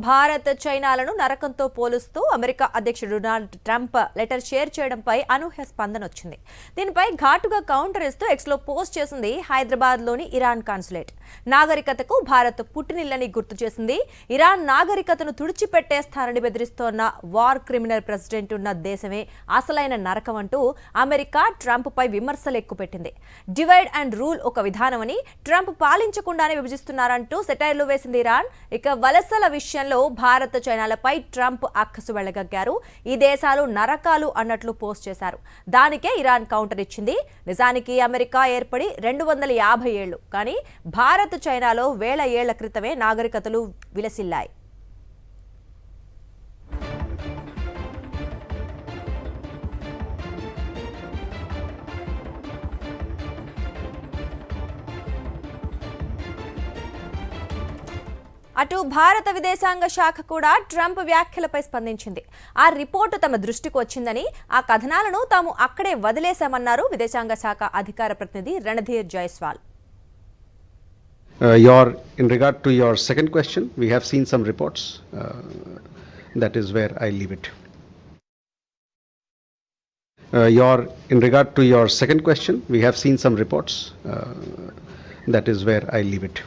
Bharat చైనాలను నరకంతో పోలుస్తూ America అధ్యక్షుడు Donald Trump letter share చేయడంపై అనూహ్య స్పందన వచ్చింది. దీనిపై ఘాటుగా కౌంటర్ ఇస్తూ ఎక్స్లో పోస్ట్ చేసింది హైదరాబాద్లోని ఇరాన్ కాన్సులేట్. నాగరికతకు భారత్ పుట్టినిల్లని గుర్తు చేసింది. ఇరాన్ నాగరికతను తుడిచిపెట్టేస్తారని బెదిరిస్తోన్న వార్ క్రిమినల్ ప్రెసిడెంట్ ఉన్న దేశమే అసలైన నరకం అంటూ అమెరికా ట్రంప్పై విమర్శలు ఎక్కుపెట్టింది. డివైడ్ అండ్ రూల్ ఒక విధానమని, ట్రంప్ పాలించకుండానే విభజిస్తున్నారంటూ సెటైర్లు వేసింది ఇరాన్. ఇక వలసల విషయంలో భారత్ చైనాలపై ట్రంప్ అక్కసు వెళ్లగక్కారు. ఈ దేశాలు నరకాలు అన్నట్లు పోస్ట్ చేశారు. దానికే ఇరాన్ కౌంటర్ ఇచ్చింది. నిజానికి అమెరికా ఏర్పడి 250 ఏళ్లు, కానీ భారత్ చైనాలో 1000 ఏళ్ల క్రితమే నాగరికతలు విలసిల్లాయి. అటు భారత విదేశాంగ శాఖ కూడా ట్రంప్ వ్యాఖ్యలపై స్పందించింది. ఆ రిపోర్టు తమ దృష్టికి వచ్చిందని, ఆ కథనాలను తాము అక్కడే వదిలేశామన్నారు విదేశాంగ శాఖ అధికార ప్రతినిధి Randhir Jaiswal. In regard to your second question, we have seen some reports. That is where I leave it. In regard to your second question, we have seen some reports. That is where I leave it.